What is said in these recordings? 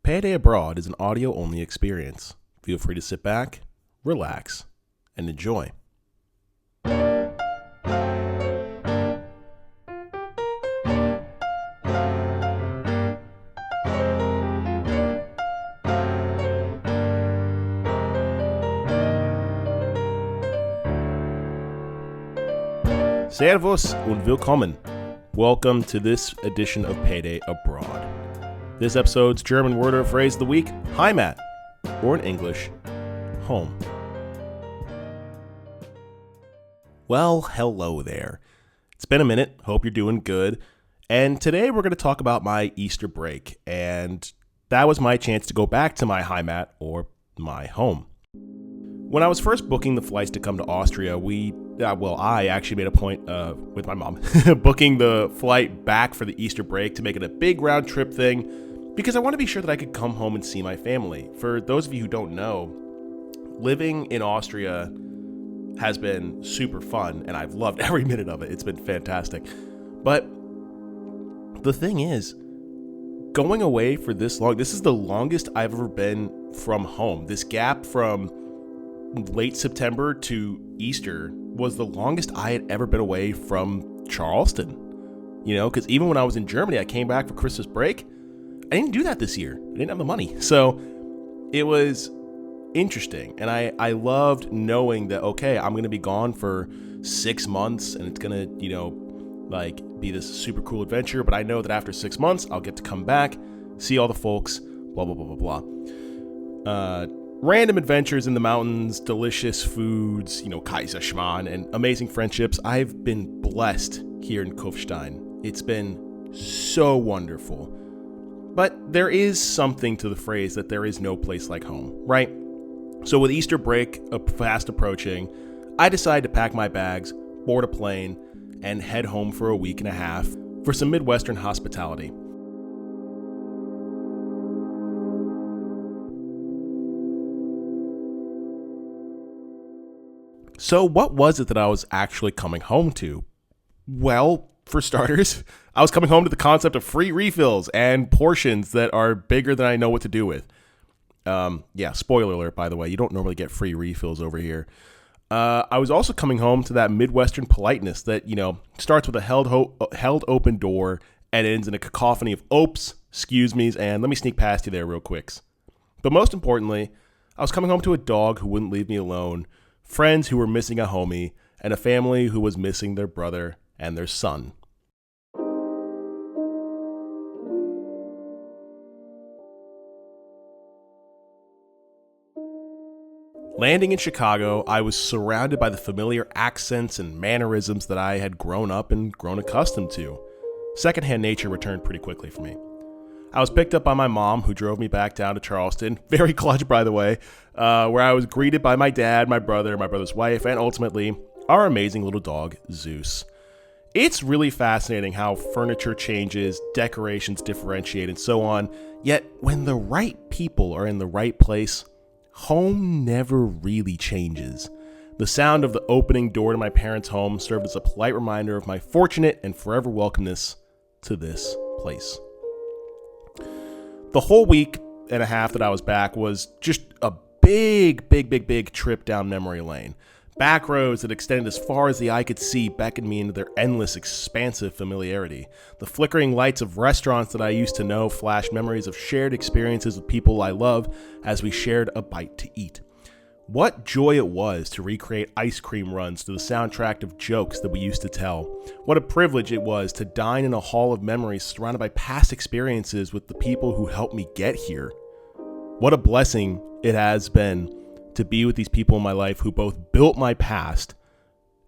PayDay Abroad is an audio-only experience. Feel free to sit back, relax, and enjoy. Servus und willkommen. Welcome to this edition of PayDay Abroad. This episode's German word or phrase of the week, Heimat, or in English, home. Well, hello there. It's been a minute. Hope you're doing good. And today we're going to talk about my Easter break. And that was my chance to go back to my Heimat, or my home. When I was first booking the flights to come to Austria, I actually made a point with my mom booking the flight back for the Easter break to make it a big round trip thing because I want to be sure that I could come home and see my family. For those of you who don't know, living in Austria has been super fun and I've loved every minute of it. It's been fantastic. But the thing is, going away for this long, this is the longest I've ever been from home. This gap from late September to Easter was the longest I had ever been away from Charleston. You know, because even when I was in Germany, I came back for Christmas break. I didn't do that this year. I didn't have the money. So it was interesting. And I loved knowing that, okay, I'm going to be gone for 6 months and it's going to, be this super cool adventure. But I know that after 6 months, I'll get to come back, see all the folks, blah, blah, blah, blah, blah. Random adventures in the mountains, delicious foods, Kaiserschmarrn, and amazing friendships. I've been blessed here in Kufstein. It's been so wonderful. But there is something to the phrase that there is no place like home, right? So with Easter break fast approaching, I decided to pack my bags, board a plane, and head home for a week and a half for some Midwestern hospitality. So what was it that I was actually coming home to? Well, for starters, I was coming home to the concept of free refills and portions that are bigger than I know what to do with. Spoiler alert, by the way, you don't normally get free refills over here. I was also coming home to that Midwestern politeness that, starts with a held open door and ends in a cacophony of "oops," "excuse me's," and "let me sneak past you there real quicks." But most importantly, I was coming home to a dog who wouldn't leave me alone, friends who were missing a homie, and a family who was missing their brother and their son. Landing in Chicago, I was surrounded by the familiar accents and mannerisms that I had grown up and grown accustomed to. Secondhand nature returned pretty quickly for me. I was picked up by my mom, who drove me back down to Charleston, very clutch, by the way, where I was greeted by my dad, my brother's wife, and ultimately our amazing little dog, Zeus. It's really fascinating how furniture changes, decorations differentiate, and so on, yet when the right people are in the right place, home never really changes. The sound of the opening door to my parents' home served as a polite reminder of my fortunate and forever welcomeness to this place. The whole week and a half that I was back was just a big trip down memory lane. Back roads that extended as far as the eye could see beckoned me into their endless, expansive familiarity. The flickering lights of restaurants that I used to know flashed memories of shared experiences with people I love as we shared a bite to eat. What joy it was to recreate ice cream runs to the soundtrack of jokes that we used to tell. What a privilege it was to dine in a hall of memories surrounded by past experiences with the people who helped me get here. What a blessing it has been to be with these people in my life who both built my past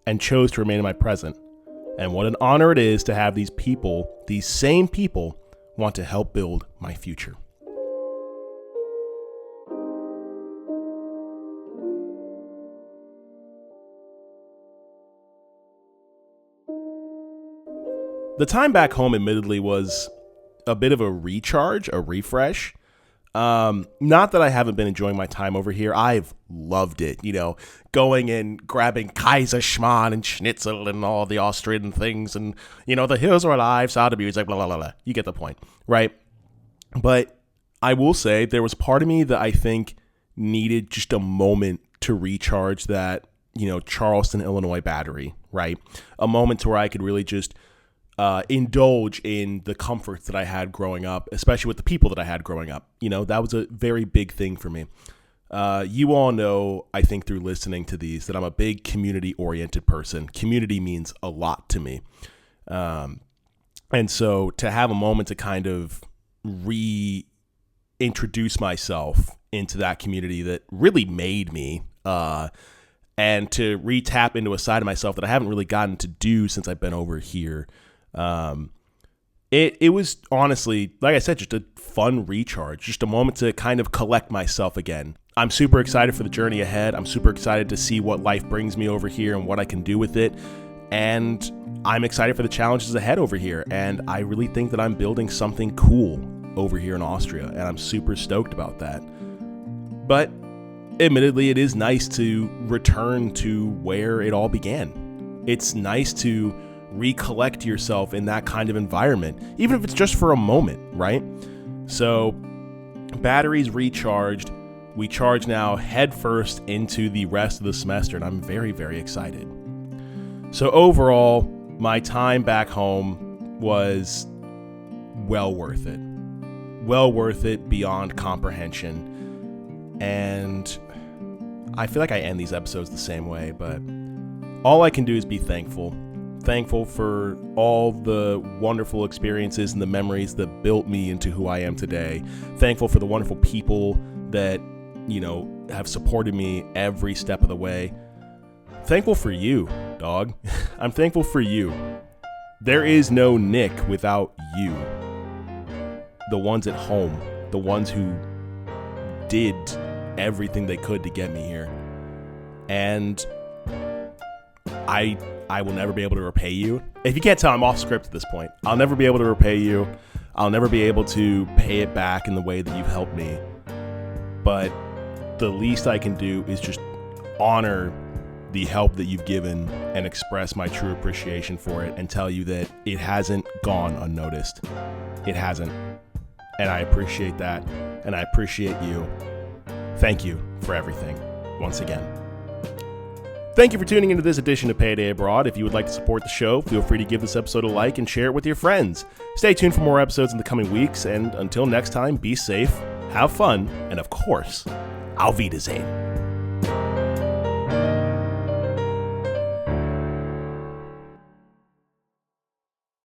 and chose to remain in my present. And what an honor it is to have these people, these same people, want to help build my future. The time back home, admittedly, was a bit of a recharge, a refresh. Not that I haven't been enjoying my time over here. I've loved it, going and grabbing Kaiserschmarrn and Schnitzel and all the Austrian things and, the hills are alive, sound of music, blah, blah, blah, blah. You get the point, right? But I will say there was part of me that I think needed just a moment to recharge that, Charleston, Illinois battery, right? A moment to where I could really just indulge in the comforts that I had growing up, especially with the people that I had growing up. That was a very big thing for me. You all know, I think through listening to these, that I'm a big community-oriented person. Community means a lot to me. And so to have a moment to kind of reintroduce myself into that community that really made me, and to re-tap into a side of myself that I haven't really gotten to do since I've been over here. It was honestly, like I said, just a fun recharge, just a moment to kind of collect myself again. I'm super excited for the journey ahead. I'm super excited to see what life brings me over here and what I can do with it. And I'm excited for the challenges ahead over here. And I really think that I'm building something cool over here in Austria. And I'm super stoked about that. But admittedly, it is nice to return to where it all began. It's nice to recollect yourself in that kind of environment, even if it's just for a moment, right? So batteries recharged. We charge now headfirst into the rest of the semester, and I'm very, very excited. So overall, my time back home was well worth it. Well worth it beyond comprehension. And I feel like I end these episodes the same way, but all I can do is be thankful. Thankful for all the wonderful experiences and the memories that built me into who I am today. Thankful for the wonderful people that, have supported me every step of the way. Thankful for you, dog. I'm thankful for you. There is no Nick without you. The ones at home, the ones who did everything they could to get me here. And I will never be able to repay you. If you can't tell, I'm off script at this point. I'll never be able to repay you. I'll never be able to pay it back in the way that you've helped me. But the least I can do is just honor the help that you've given and express my true appreciation for it and tell you that it hasn't gone unnoticed. It hasn't. And I appreciate that. And I appreciate you. Thank you for everything once again. Thank you for tuning into this edition of PayDay Abroad. If you would like to support the show, feel free to give this episode a like and share it with your friends. Stay tuned for more episodes in the coming weeks, and until next time, be safe, have fun, and of course, auf Wiedersehen.